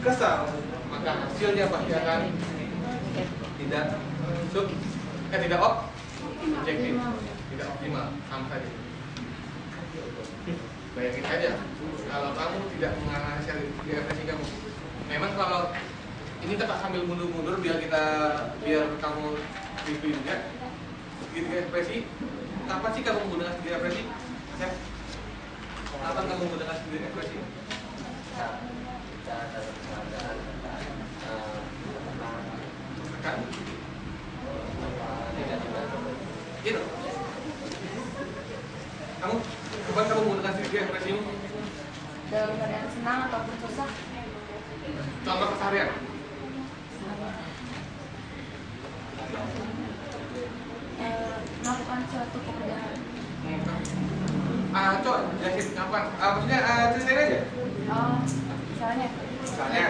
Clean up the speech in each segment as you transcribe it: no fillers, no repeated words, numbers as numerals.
kesal, maka hasilnya pasti akan tidak objektif, tidak optimal, sama saja. Bayangin aja, kalau kamu tidak menganalisa depresi kamu, memang kalau ini kita sambil mundur-mundur biar kamu review juga. Segitiga depresi, kapan sih kamu menggunakan segitiga depresi? Kapan kamu menggunakan segitiga depresi? Kan? Gitu. Kapan kamu menggunakan segitiga depresimu? Dalam keadaan senang ataupun susah. Contoh keseharian. Melakukan suatu pekerjaan. Coba jelasin kapan? Maksudnya ceritain aja. Misalnya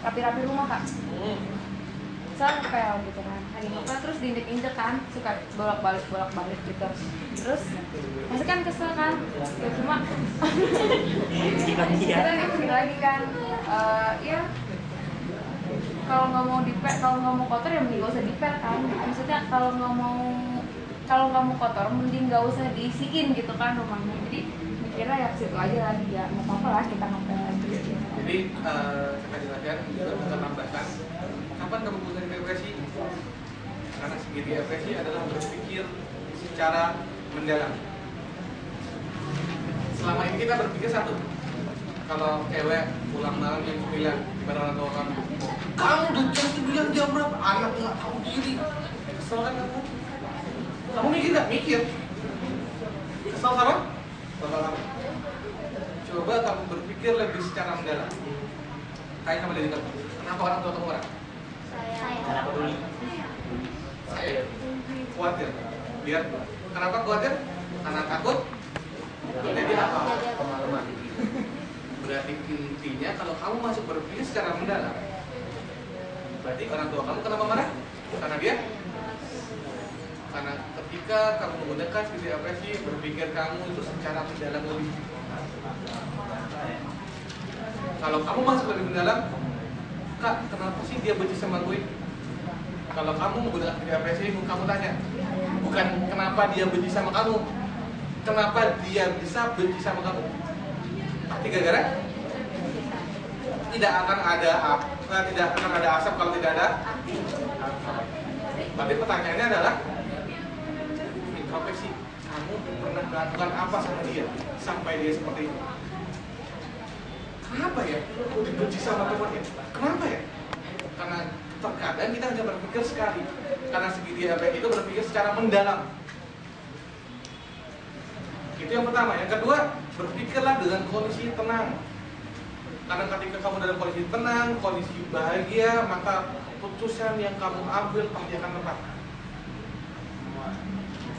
rapi-rapi rumah kak. Misalnya ngepel gitu kan, lagi ngepel terus diinjek-injek kan, suka bolak-balik gitu. Terus masih kan kesel kan, ya cuma kita nih lagi kan, ya kalau nggak mau dipel, kalau nggak mau kotor ya mending nggak usah dipel kan. Maksudnya kalau nggak mau kotor mending nggak usah diisiin gitu kan rumahnya. Jadi mikirnya ya situ aja lagi ya, nggak apa-apa lah kita ngepel lagi. Jadi saya jelaskan juga untuk tambahkan, kapan kamu menggunakan depresi? Karena segitiga depresi adalah berpikir secara mendalam. Selama ini kita berpikir satu. Kalau cewek pulang malam jam 9 kepada orang tua kamu udah jam berapa? Anak nggak tahu diri. Kesel kan kamu? Kamu mikir nggak? Mikir. Kesel sama? Bapak kamu. Coba kamu berpikir lebih secara mendalam. Kayak sama diri kamu. Kenapa orang tua kamu marah? Saya. Saya khawatir. Biar kenapa khawatir? Karena takut. Jadi apa? Pengalaman. Berarti intinya kalau kamu masuk berpikir secara mendalam, berarti orang tua kamu kenapa marah? Karena ketika kamu menggunakan segitiga depresi, berpikir kamu itu secara mendalam lebih. Kalau kamu masuk lebih mendalam, Kak, kenapa sih dia benci sama gue? Kalau kamu menggunakan segitiga depresi, kamu tanya, bukan kenapa dia benci sama kamu, kenapa dia bisa benci sama kamu? Pasti gara-gara tidak akan ada asap kalau tidak ada. Berarti pertanyaannya adalah introspeksi. Kamu pernah melakukan apa sama dia sampai dia seperti itu? Kenapa ya? Dibenci sama temannya. Kenapa ya? Karena terkadang kita hanya berpikir sekali. Karena segitiga depresi itu berpikir secara mendalam. Itu yang pertama. Yang kedua, berpikirlah dengan kondisi tenang. Karena ketika kamu dalam kondisi tenang, kondisi bahagia, maka keputusan yang kamu ambil pasti akan tepat.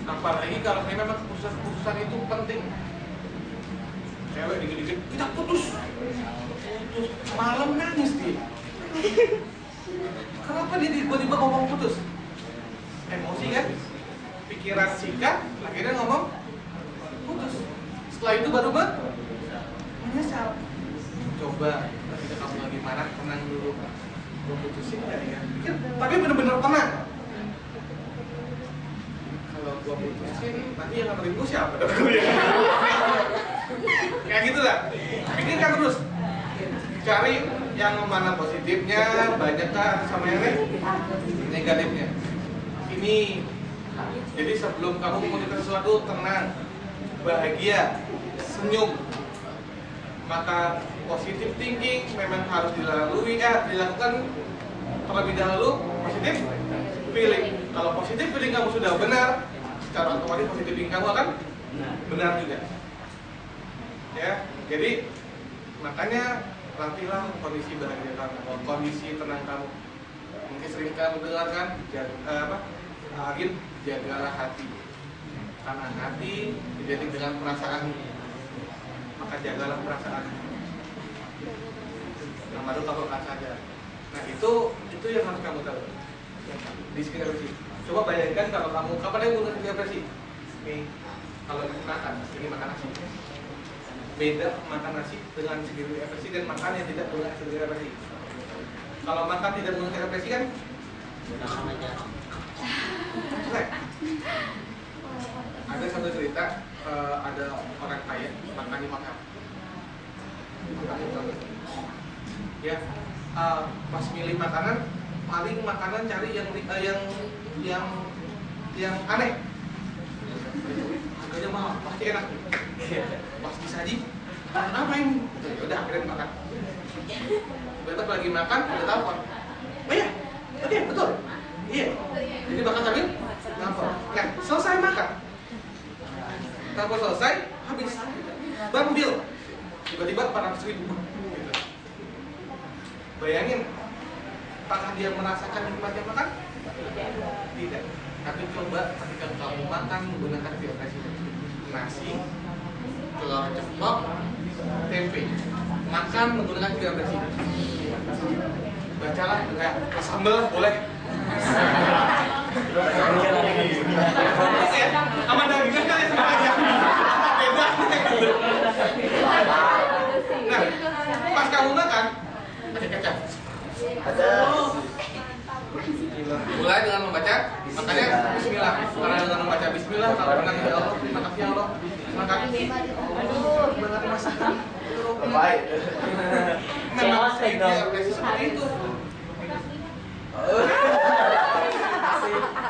Apalagi kalau memang keputusan itu penting. Cewek dikit-dikit, kita putus. Malam nangis dia. Kenapa dia tiba-tiba ngomong putus? Emosi kan? Pikiran sikat, akhirnya ngomong putus. Setelah itu baru menyesal. Coba ketika kamu lagi marah, tenang dulu. Gue putusin tadi kan. Tapi benar-benar tenang. Kalau gue putusin, nanti yang nganterin gue siapa? Kayak gitu lah. Pikirkan terus. Cari yang mana positifnya, banyakkah sama yang negatifnya. Ini. Jadi sebelum kamu memutuskan sesuatu, tenang, bahagia, senyum. Maka positif thinking memang harus dilakukan terlebih dahulu. Positif feeling. Kalau positif feeling kamu sudah benar, secara otomatis positif feeling kamu akan benar juga. Ya, jadi makanya latihlah kondisi bahagia kamu, kondisi tenang kamu. Mungkin sering kamu dengarkan, jagalah hati. Karena hati identik dengan perasaan. Maka jagalah perasaan. Yang baru kamu akan sadar. Nah itu yang harus kamu tahu. Di segitiga depresi. Coba bayangkan kalau kamu kapan yang menggunakan segitiga depresi? Nih, kalau makan, ini makan nasi. Beda makan nasi dengan segitiga ekspresi dan makan yang tidak menggunakan segitiga ekspresi. Kalau makan tidak menggunakan ekspresi kan selesai. Ada satu cerita, ada orang kaya makan di hotel. Ya, pas milih makanan, paling makanan cari yang aneh. Harganya mahal, pasti enak. Pas disaji, apa ini? Udah akhirnya makan. Tetap lagi makan, udah telepon. Oh iya, oke, betul. Iya. Jadi makan sambil telepon. Nah, selesai makan. Telepon selesai, habis. Bang bil. Tiba-tiba 400.000. Gitu. Bayangin, apakah dia merasakan nikmatnya makan? Tidak. Tapi coba ketika kamu makan menggunakan ekspresi nasi, telur ceplok, tempe, makan menggunakan ekspresi. Bacalah kayak sambal boleh. Ya, sama dagingnya kan sama aja. Beda. Nah, pas kamu makan, ada kecap. Ada. Mulai dengan membaca, makanya Bismillah. Karena dengan membaca Bismillah, kalau pernah ya Allah, terima kasih ya Allah. Makan. Aduh, banget masakan. Baik. Memang saya apresiasi seperti itu.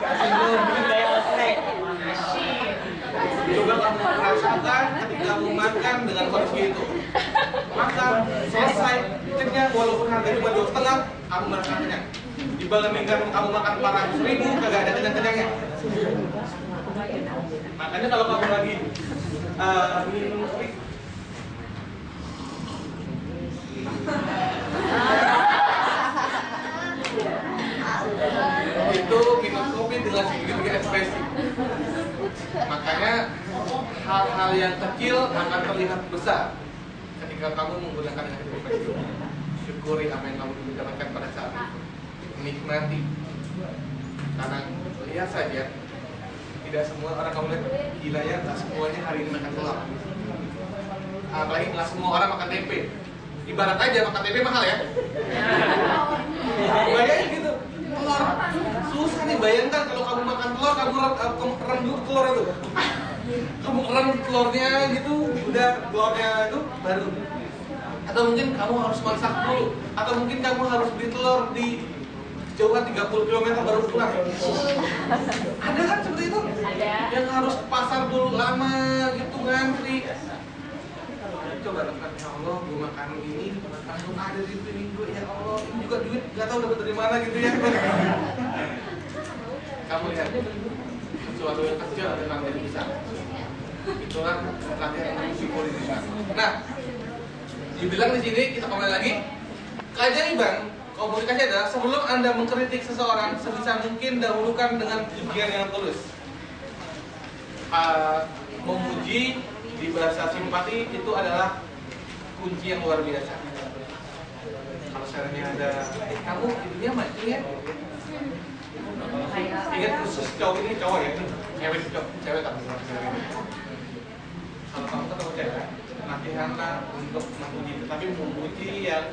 Kasih dulu kayak snack. Coba kamu merasakan ketika kamu makan dengan kondisi itu. Makan, selesai, ceknya walaupun harganya cuma 2,5, kamu merasa kenyang. Dibandingkan kamu makan 400.000, kagak ada kenyang-kenyangnya. Makanya kalau kamu lagi minum kopi, itu minum kopi dengan segitiga ekspresi. Makanya hal-hal yang kecil akan terlihat besar ketika kamu menggunakan ekspresi. Syukuri apa yang kamu dapatkan pada saat itu. Menikmati. Karena lihat saja, tidak semua orang kamu lihat gila ya, tak semuanya hari ini makan telur. Apalagi nggak semua orang makan tempe. Ibarat aja makan tempe mahal ya. Bayangin gitu, telur susah nih. Bayangkan kalau kamu makan telur, kamu rem dulu telur itu. Kamu rem telurnya gitu, udah telurnya itu baru. Atau mungkin kamu harus masak dulu, atau mungkin kamu harus beli telur di jauhan 30 km baru pulang. Ada kan seperti itu? Ada. Yang harus ke pasar dulu lama gitu ngantri. Coba lakukan, ya Allah, gue makan ini, langsung ada di minggu, ya Allah, ini juga duit, gak tahu dapat dari mana gitu ya. Kamu lihat, sesuatu yang kecil ada yang besar. Itulah latihan yang bersyukur ini. Nah, dibilang di sini kita kembali lagi, keajaiban komunikasi adalah sebelum Anda mengkritik seseorang, sebisa mungkin dahulukan dengan pujian yang tulus. Memuji di bahasa simpati itu adalah kunci yang luar biasa. Kalau seandainya ada, kamu hidupnya maju ya. Ingat khusus cowok ini cowok ya, cewek tak bisa cewek. Kalau kamu ketemu cewek, latihanlah untuk memuji, tetapi memuji yang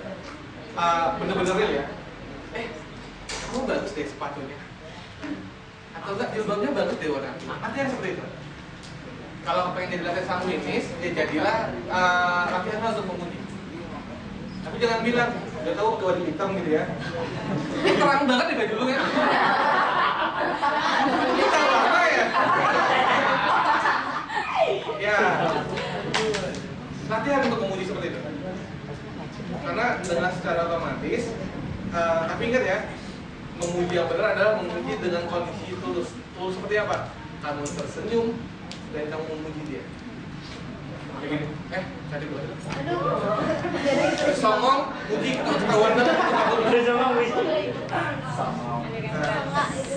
bener-bener real ya. Kamu bagus deh sepatunya. Atau enggak jilbabnya bagus deh warna. Artinya seperti itu. Kalau pengen jadi latihan sang finish, ya jadilah latihanlah untuk memuji. Tapi jangan bilang, udah tahu ketua di hitam gitu ya. Ini terang banget nih baju lu ya. Kita apa ya? Ya, latihan untuk memuji seperti itu. Karena dengan secara otomatis, tapi ingat ya, memuji yang benar adalah memuji dengan kondisi tulus. Tulus seperti apa? Kamu tersenyum dan kamu memuji dia. Begini, tadi gue. Songong, muji itu ketahuan banget.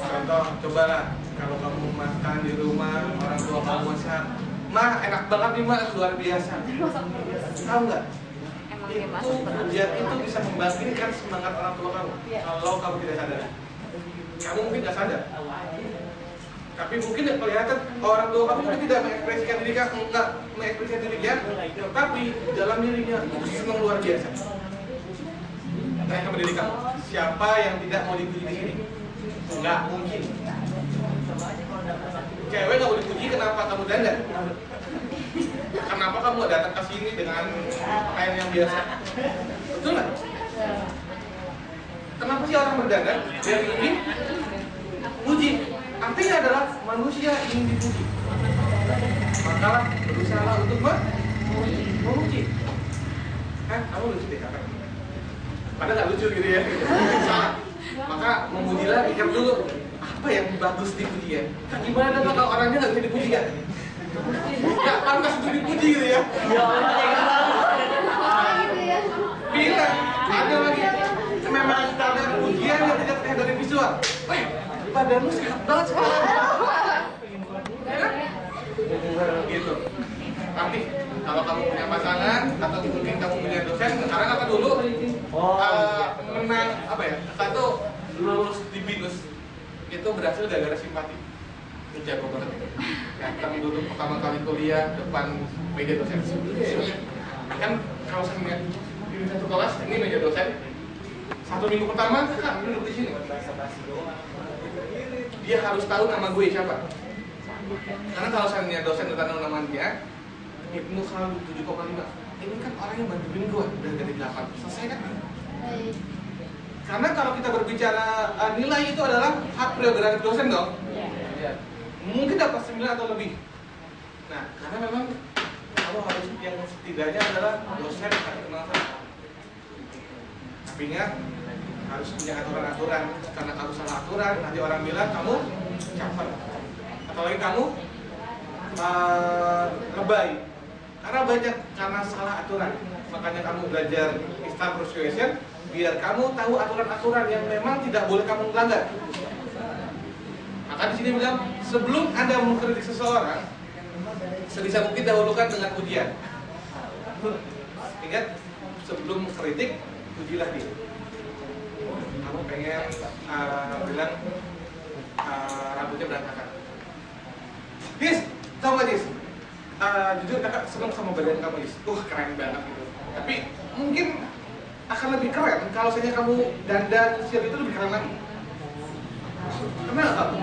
Contoh, cobalah kalau kamu makan di rumah, orang tua kamu masak, mah enak banget nih mah, luar biasa. Tahu nggak? Itu pujian itu bisa membangkitkan semangat orang tua kamu. Kalau kamu tidak sadar, kamu mungkin nggak sadar. Tapi mungkin kelihatan orang tua kamu mungkin tidak mengekspresikan diri kamu, enggak mengekspresikan dirinya, tapi dalam dirinya itu senang luar biasa. Tanya sama diri kamu, siapa yang tidak mau dipuji di sini? Enggak mungkin. Cewek nggak mau dipuji, kenapa kamu dandan? Kenapa kamu nggak datang ke sini dengan pakaian yang biasa? Betul nggak? Kenapa sih orang berdandan? Biar ingin puji. Artinya adalah manusia ingin dipuji. Maka berusaha untuk memuji. Kamu lucu deh kakak. Padahal nggak lucu gitu ya. Salah. Maka memujilah, pikir dulu apa yang bagus dipuji ya. Gimana kalau orangnya nggak bisa dipuji kan? Nggak pantas untuk dipuji gitu ya. Ya Allah, jangan gitu ya. Bila ada lagi memang ada pujian yang tidak terlihat dari visual. Badanmu sehat banget sekarang. Ya kan? Gitu. Tapi kalau kamu punya pasangan atau mungkin kamu punya dosen, sekarang apa dulu? Menang apa ya? Satu lulus di BINUS itu berhasil gara-gara simpati. Itu jago banget. Datang dulu pertama kali kuliah depan meja dosen. Kan kalau saya di satu kelas ini meja dosen. 1 minggu pertama kakak duduk di sini. Dia harus tahu nama gue siapa. Karena kalau saya punya dosen udah tahu nama dia, Ibnu Khalid 7,5. Ini kan orang yang bantuin gue udah dari 8. Selesai kan? Karena kalau kita berbicara nilai itu adalah hak prerogatif dosen dong. Mungkin dapat 9 atau lebih. Nah, karena memang kamu harus yang setidaknya adalah dosen yang kenal sama. Tapi ingat, harus punya aturan-aturan. Karena kamu salah aturan, nanti orang bilang kamu caper. Atau lagi kamu lebay. Karena banyak karena salah aturan. Makanya kamu belajar Islam Persuasion biar kamu tahu aturan-aturan yang memang tidak boleh kamu melanggar. Maka di sini bilang sebelum Anda mengkritik seseorang, sebisa mungkin dahulukan dengan pujian. Ingat, sebelum kritik pujilah dia. Kamu pengen bilang rambutnya berantakan. His, tau gak His? Jujur kakak seneng sama badan kamu His. Keren banget gitu. Tapi mungkin akan lebih keren kalau misalnya kamu dandan siap itu lebih keren lagi. Karena nggak kamu?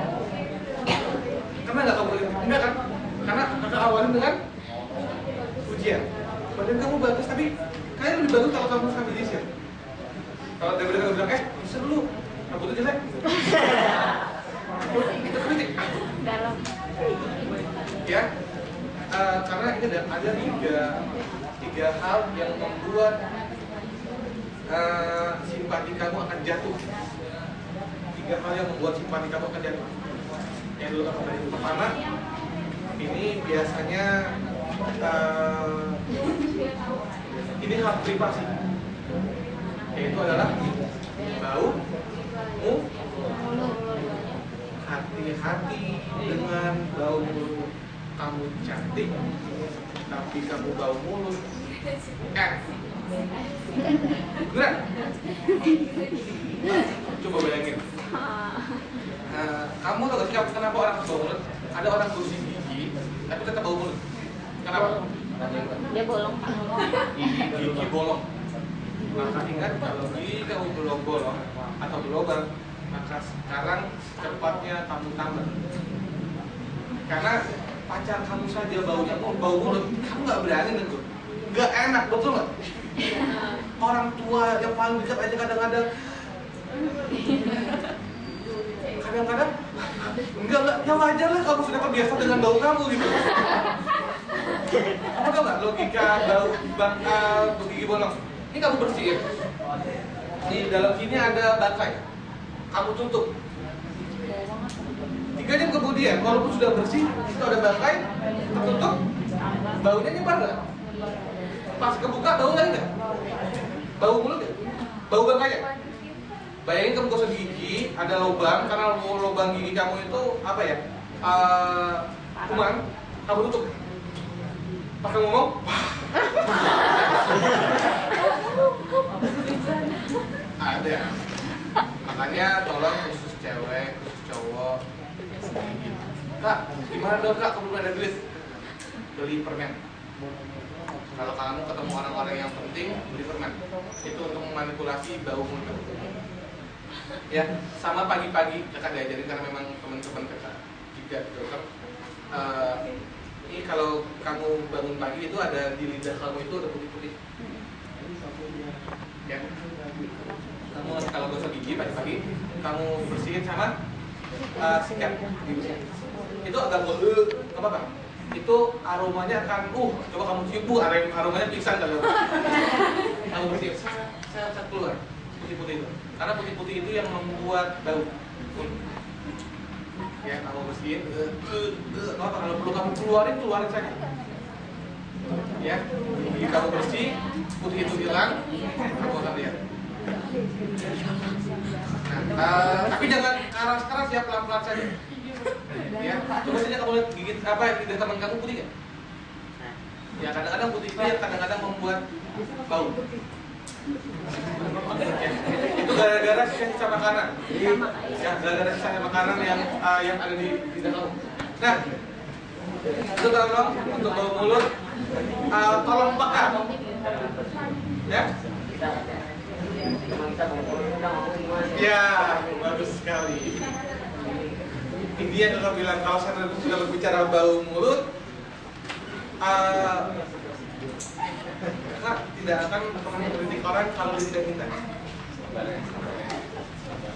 Karena nggak kamu? Enggak kan? Karena kakak awalin dengan pujian. Badan kamu bagus tapi kayaknya lebih bagus kalau kamu sambil siap. Kalau daripada kamu bilang, bisa dulu, rambutnya jelek. Itu kritik. Dalam. Ya, karena ini ada tiga hal yang membuat simpati kamu akan jatuh. 3 hal yang membuat simpati kamu akan jatuh. Yang dulu kakak tadi pertama, ini biasanya ini hal privasi. Yaitu adalah bau, hati-hati dengan bau mulut. Kamu cantik, tapi kamu bau mulut. Beneran? Coba bayangin. Kamu tahu gak sih kenapa orang bau mulut? Ada orang bersih gigi, tapi tetap bau mulut. Kenapa? Dia bolong. Gigi bolong. Maka ingat kalau gigi kamu belum bolong atau berlubang, maka sekarang secepatnya kamu tambah. Karena pacar kamu saja baunya bau mulut, kamu nggak berani negur. Nggak enak, betul nggak? Orang tua yang paling dekat aja kadang-kadang enggak, ya wajar lah kamu sudah terbiasa dengan bau kamu gitu. Kamu tau nggak logika bau gigi bolong? Ini kamu bersihin. Di dalam sini ada bangkai. Kamu tutup. 3 jam kemudian, walaupun sudah bersih, itu ada bangkai, tertutup, baunya nyebar nggak? Pas kebuka, bau nggak? Bau mulut nggak? Bau bangkainya? Bayangin kamu gosok gigi, ada lubang, karena lubang gigi kamu itu apa ya? Kuman, kamu tutup. Pas kamu ngomong, ada. Makanya tolong khusus cewek, khusus cowok, Kak, gimana dong kak, kamu ada duit? Beli permen. Kalau kamu ketemu orang-orang yang penting, beli permen. Itu untuk memanipulasi bau mulut. Ya, sama pagi-pagi kakak diajarin karena memang teman-teman kakak juga dokter. Ini kalau kamu bangun pagi itu ada di lidah kamu itu ada putih-putih. Ya. Kamu kalau gosok gigi pagi-pagi, kamu bersihin sama sikat gigi. Itu agak apa bang? Itu aromanya akan coba kamu cium aromanya pingsan kalau kamu bersihin saya keluar putih-putih itu karena putih-putih itu yang membuat bau. Ya kamu bersihin kalau perlu kamu keluarin saja ya. Jadi kamu bersih putih itu hilang, kamu akan lihat. Nah, tapi jangan keras-keras ya, pelan-pelan saja. Ya, coba saja kamu lihat gigit lidah teman kamu putih kan? Ya kadang-kadang putih itu yang kadang-kadang membuat bau. Ya, itu gara-gara sisa makanan. Ya, gara-gara sisa makanan yang ada di lidah kamu. Nah, itu tolong untuk bau mulut, tolong peka. Ya. Ya, bagus sekali. India juga bilang kalau saya sudah berbicara bau mulut, kakak tidak akan pernah mengkritik orang kalau dia tidak minta.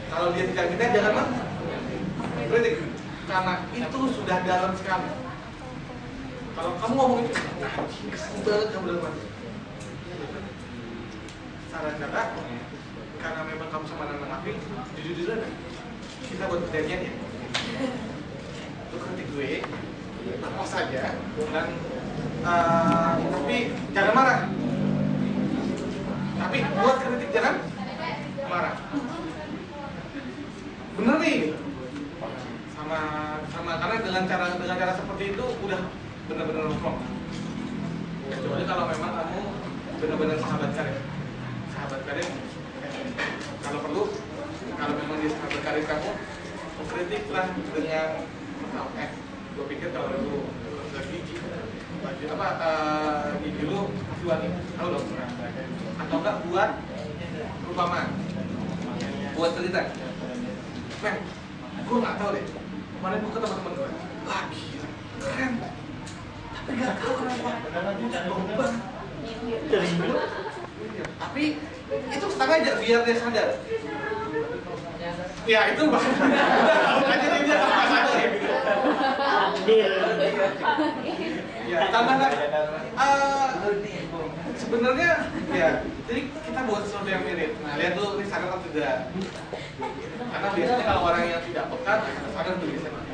Kalau dia tidak minta jangan kritik, karena itu sudah dalam sekali. Kalau kamu ngomong itu, kesel banget kamu dalam hati. Saran kakak, karena memang kamu sama anak Afif, jujur-jujur aja. Kita buat perjanjian ya. Lu kritik gue, apa saja, dan tapi jangan marah. Tapi buat kritik jangan marah. Bener nih, sama karena dengan cara seperti itu udah benar-benar plong. Kecuali kalau memang kamu benar-benar sahabat karib, kalau perlu, kalau memang dia sahabat karib kamu, kritiklah dengan gue pikir kalau lu gigi gigi lu masih wangi, tahu dong? Atau enggak buat perumpamaan, buat cerita. Men, gue nggak tahu deh. Kemarin gue ketemu teman gue, gila, keren. Tapi nggak tahu kenapa berubah. Tapi itu setengah aja biar dia sadar. Ya itu makanya dia nggak sadar ya. Ya tambah lagi. Sebenarnya ya, jadi kita buat sesuatu yang mirip. Nah lihat dulu ini sadar atau tidak. Karena biasanya kalau orang yang tidak peka sadar tuh biasanya.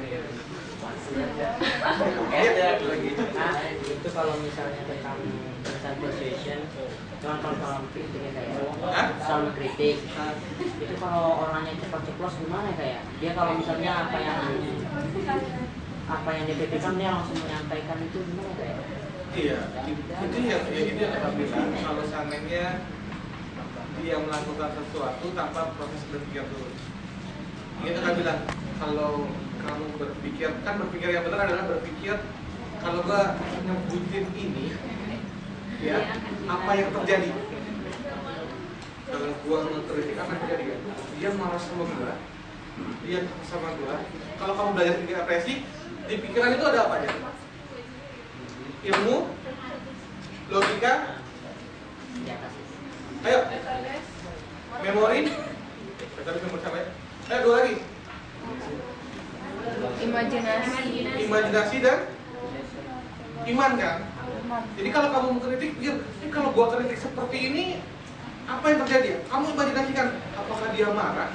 Itu kalau misalnya tentang persuasion, contoh kritiknya kayak soal kritik, itu kalau orangnya cepat ceplos gimana kayak dia kalau misalnya apa yang dia pikirkan dia langsung menyampaikan itu gimana kayak? Iya, itu yang kita bilang kalau seandainya dia melakukan sesuatu tanpa proses berpikir dulu. Kita kan bilang kalau kamu berpikir yang benar adalah berpikir kalau gua nyebutin ini, ya apa yang terjadi? Kalau gua mengkritik apa yang terjadi? Dia marah sama gua, dia takut sama gua. Kalau kamu belajar tinggi apresi, di pikiran itu ada apa aja? Ilmu, logika, ayo, memori, sama ya. Dua lagi. Imajinasi dan iman kan? Jadi kalau kamu mengkritik, kalau gua kritik seperti ini, apa yang terjadi? Kamu imajinasikan, apakah dia marah?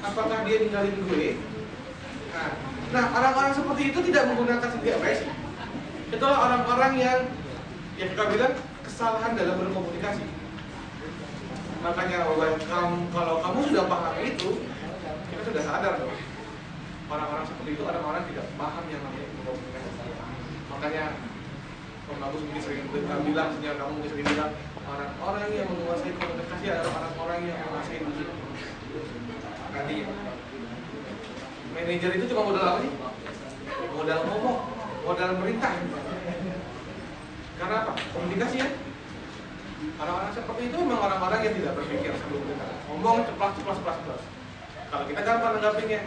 Apakah dia ninggalin gue? Nah, orang-orang seperti itu tidak menggunakan segi apresi. Itulah orang-orang yang kita bilang kesalahan dalam berkomunikasi. Makanya kalau kamu sudah paham itu, kita sudah sadar dong. Orang-orang seperti itu orang-orang tidak paham yang namanya berkomunikasi. Makanya Om Agus mungkin sering bilang, kamu mungkin sering bilang, orang-orang yang menguasai komunikasi adalah orang-orang yang menguasai musik. Nanti Manajer itu cuma modal apa sih? Modal ngomong, modal perintah. Karena apa? Komunikasi ya. Orang-orang seperti itu memang orang-orang yang tidak berpikir sebelum berkata. Ngomong ceplas. Kalau kita gampang nanggapinnya,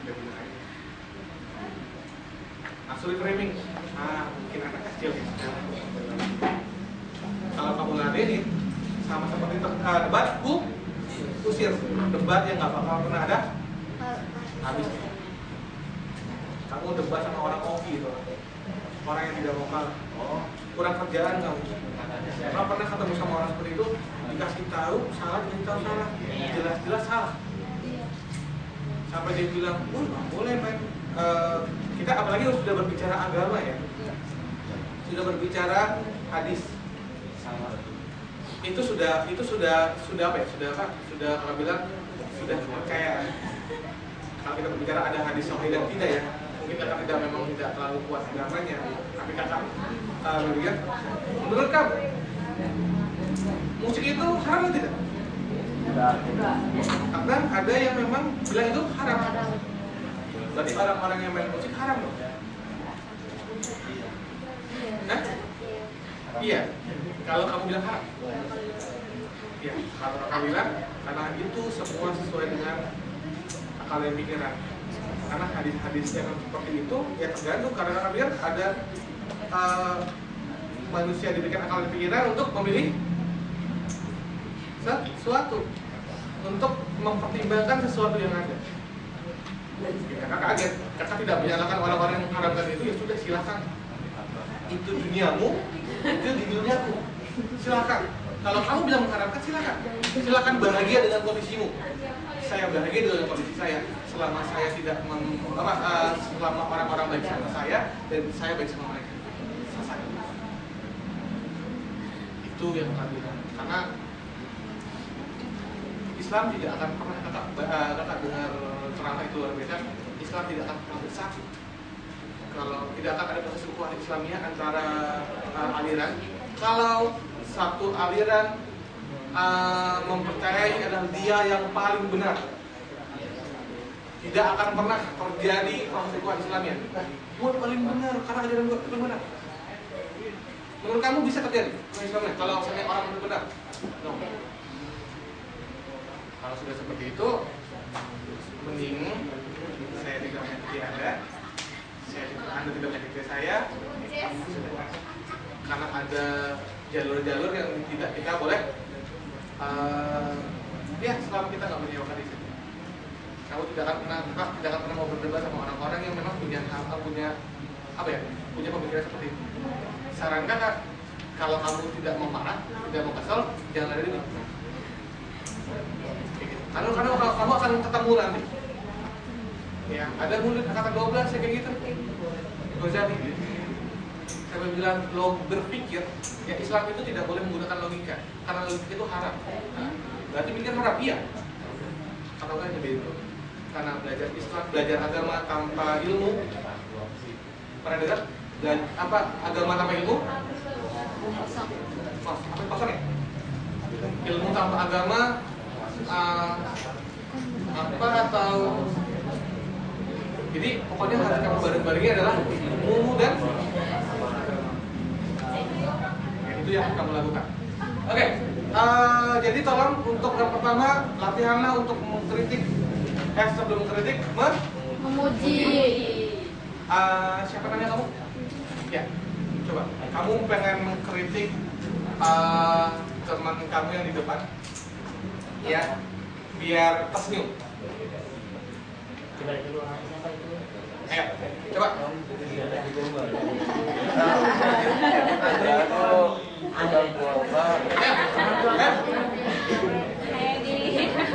udah bilang aja. Sulit framing. Mungkin anak kecil ya. Kalau kamu ladenin sama seperti debat, usir. Debat yang nggak bakal pernah ada habisnya. Kamu debat sama orang koki itu, orang yang tidak vokal, kurang kerjaan kamu. Kalau pernah ketemu sama orang seperti itu, dikasih tahu salah, dikasih salah, jelas-jelas salah. Sampai dia bilang, nggak boleh main. Kita apalagi sudah berbicara agama ya, sudah berbicara hadis. Itu sudah apa ya? Sudah kalau bilang sudah percaya. Kalau kita berbicara ada hadis sahih dan tidak ya, mungkin kakak tidak memang tidak terlalu kuat agamanya, tapi kakak berpikir, menurut kamu musik itu haram atau tidak? Kadang ada yang memang bilang itu haram. Berarti orang-orang yang main musik haram dong? Hah? Iya. Kalau kamu bilang haram? Iya. Kalau kamu bilang karena itu semua sesuai dengan akal dan pikiran. Karena hadis-hadis yang seperti itu ya tergantung karena kamu bilang ada manusia diberikan akal dan pikiran untuk memilih sesuatu, untuk mempertimbangkan sesuatu yang ada. Kakak kaget, kakak tidak menyalahkan orang-orang yang mengharamkan itu, ya sudah silakan. Itu duniamu, itu di duniaku. Silakan. Kalau kamu bilang mengharamkan, silakan. Silakan bahagia dengan kondisimu. Saya bahagia dengan kondisi saya selama saya tidak selama orang-orang baik sama saya dan saya baik sama mereka. Selesai. Itu yang kami bilang. Karena Islam tidak akan pernah kakak dengar ceramah itu luar biasa. Islam tidak akan pernah bersatu kalau tidak akan ada proses ukhuwah Islamiyah antara aliran. Kalau satu aliran mempercayai adalah dia yang paling benar, tidak akan pernah terjadi proses ukhuwah Islamiyah. Gue paling benar karena ajaran gue paling benar. Menurut kamu bisa terjadi Islamiyah kalau misalnya orang itu benar? No. Kalau sudah seperti itu, mending saya tidak menyakiti Anda, Anda tidak menyakiti saya, karena ada jalur-jalur yang tidak kita boleh. Ya, selama kita nggak menyewakan di sini, kamu tidak akan pernah mau berdebat sama orang-orang yang memang punya pemikiran seperti itu. Saran kakak, kalau kamu tidak mau marah, tidak mau kesel, jangan ada ini. Karena kamu akan ketemu nanti. Ya, ada mulut kata 12 kayak gitu. Ghazali. Saya bilang lo berpikir, ya Islam itu tidak boleh menggunakan logika, karena logika itu haram. Berarti pikir haram, iya. Atau kan jadi itu. Karena belajar Islam, belajar agama tanpa ilmu. Pernah dengar? Apa agama tanpa ilmu? Apa kosong ya? Ilmu tanpa agama atau jadi pokoknya harus kamu bareng-barengnya adalah ilmu dan itu yang kamu lakukan. Oke, jadi tolong untuk yang pertama latihanlah untuk mengkritik. Sebelum mengkritik memuji. Siapa namanya kamu? Ya, coba. Kamu pengen mengkritik teman kamu yang di depan, ya, biar tersenyum. Coba dulu siapa itu? Ayo, coba.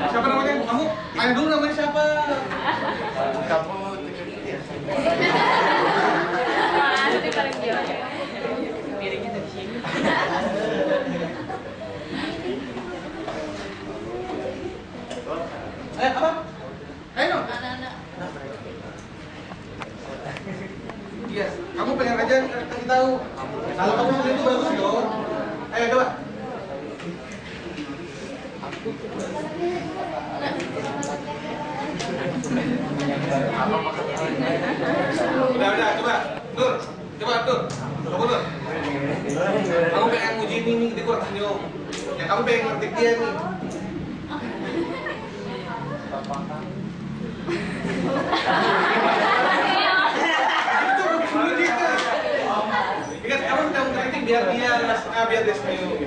Siapa namanya? Kamu? Tanya dulu namanya siapa? Kamu Itu paling dia. Piringnya dari sini. Apa? Ayo. Iya, kamu pengen aja kasih tahu. Kalau kamu sudah itu bagus dong. Ayo coba. Udah, coba. Nur, coba Nur. Kamu Nur. Kamu pengen nguji ini nih, dia kurang senyum. Ya kamu pengen ngetik dia nih. Itu nguji itu. Ingat kamu sedang mengkritik biar dia senyum.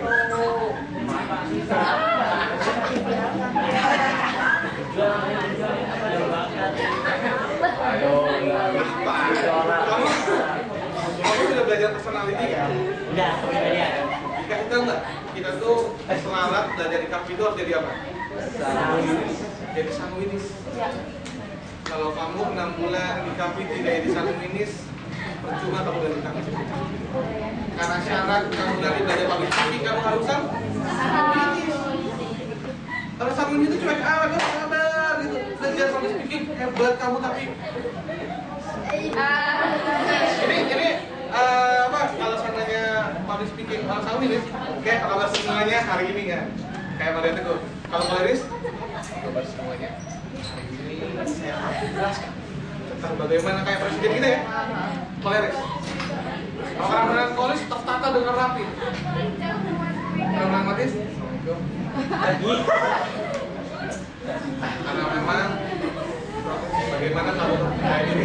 Kamu sudah belajar personality kan? Udah, ya. Kita enggak, kita tuh selamat belajar di kafe itu harus jadi apa? Jadi sanguinis. Kalau kamu 6 bulan di kafe tidak jadi sanguinis, percuma kamu dari kafe. Karena syarat kamu dari belajar public speaking kamu harus sanguinis. Kalau sanguinis itu cuek amat, kamu sabar gitu. Belajar public speaking hebat kamu tapi ini apa kalau seandainya public speaking kalau sanguinis kayak kabar semuanya hari ini kan kayak Maria Teguh kalau Valeris kabar semuanya hari ini saya akan jelaskan tentang bagaimana kayak presiden kita ya Valeris kalau orang-orang kolis tertata dengan rapi orang-orang Matis karena memang bagaimana kalau kayak gini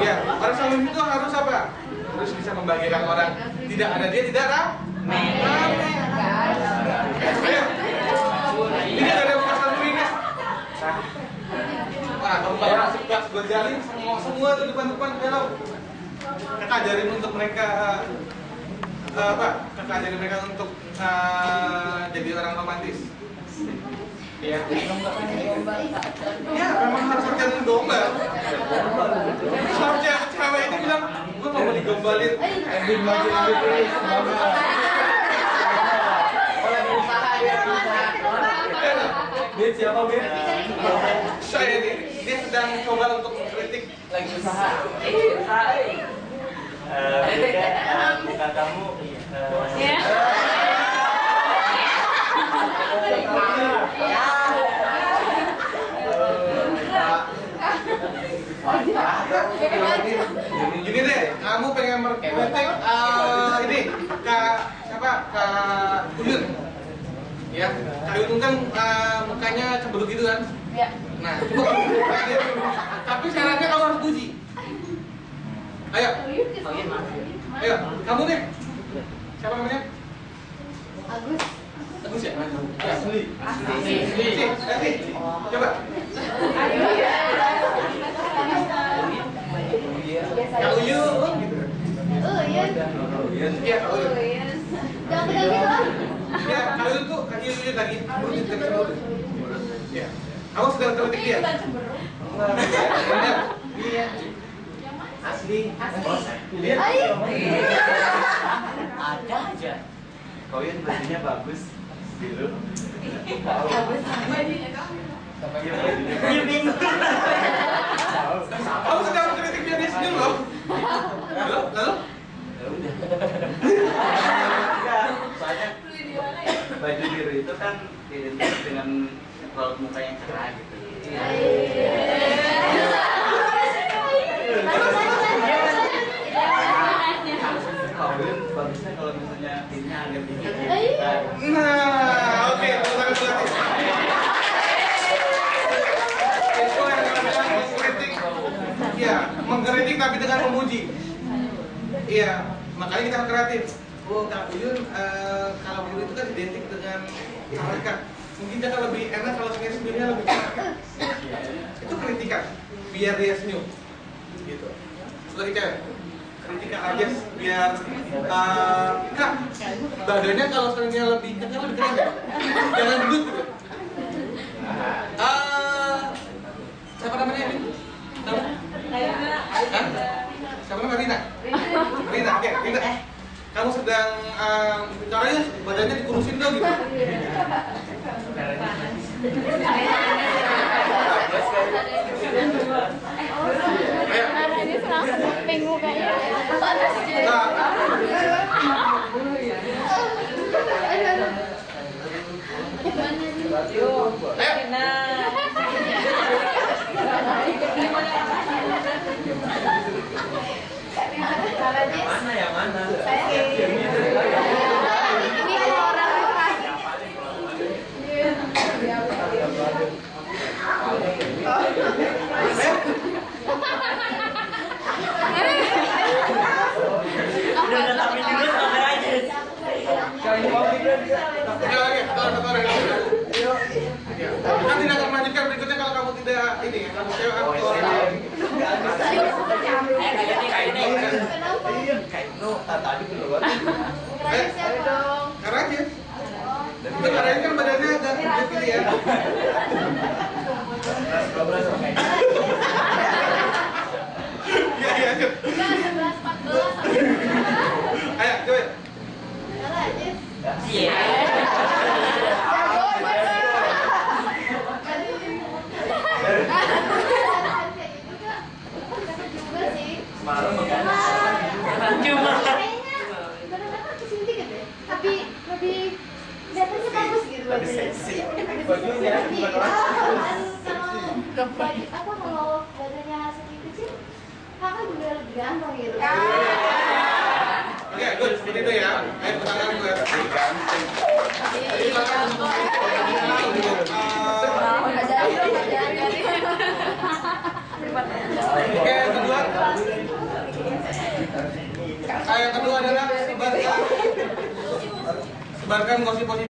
ya orang sanguinis itu harus apa? Harus bisa membagikan orang tidak ada dia tidak rame. Ayo, ini ada bekas sanguinis. Wah, kalau banyak sebelas gue jalin semua tuh depan-depan hello. Kakak ajarin untuk mereka apa? Kakak ajarin mereka untuk jadi orang romantis. Ya, ya memang harus terjadi gombal. Soalnya cewek itu bilang, gue mau digombalin. Edwin maju lagi please, oleh berusaha dia berusaha. Dia siapa Ben? Saya ini, dia sedang coba untuk mengkritik. Lagi usaha. Bukan kamu. Gini deh, kamu pengen mengkritik ini siapa? Uyun. Ya, Kak Uyun kan mukanya cemberut gitu kan? Ya. Nah, coba tapi syaratnya kamu harus puji. Ayo. Ayo, kamu nih. Siapa namanya? Agus. Agus ya? Asli. Asli. Coba. Kak Uyun gitu. Iya, Kak Uyun. Jangan pegang gitu ah. Ya, Kak Uyun tuh Kak Uyun lagi mulut dari mulut. Ya. Kamu sedang kritik dia. Iya. Asli. Lihat. Ada aja. Kau yang bajunya bagus. Biru. Iya bingung. Kamu sedang mengkritik dia senyum loh. Lalu? Enggak, soalnya baju biru itu kan identik dengan raut muka yang cerah gitu. Kawin bagusnya kalau misalnya pinnya agak tinggi. Nah, oke, tangan berlatih. Itu yang namanya mengkritik. Iya, mengkritik tapi dengan memuji. Iya, makanya kita kreatif. Oh, Kak Uyun, kalau biru itu kan identik dengan Kak. Mungkin dia kan lebih enak kalau senyumnya lebih cerah. Itu kritikan, biar dia senyum. Gitu. Lagi cewek. Kritikan aja biar Kak, badannya kalau senyumnya lebih keren ya? Jangan gendut gitu. Siapa namanya ini? Siapa namanya Rina? Rina, oke, Rina. Kamu sedang caranya badannya dikurusin dong gitu. Ini kenapa pengu kayaknya? Ayo. Mana yang mana? Saya ini orang keras. Udah tapi juga sama aja. Oke, satu orang. Kita tidak akan melanjutkan berikutnya kalau kamu tidak ini ya, kamu cewek atau orang. Tadi keluar. Karena aja. Itu karena ini kan badannya agak gede ya. Iya, iya. Ayo, coba. Iya. Semalam makan. Cuma Tapi lebih kelihatannya bagus gitu Lebih bajunya. seksi. Lebih Bajunya, seksi. bukan orang. Kalau badannya segini kecil, kakak juga lebih ganteng gitu. Oke, good. Seperti itu ya. Ayo pertanyaan gue. Oke, yang kedua. Yang kedua adalah sebarkan gosip positif.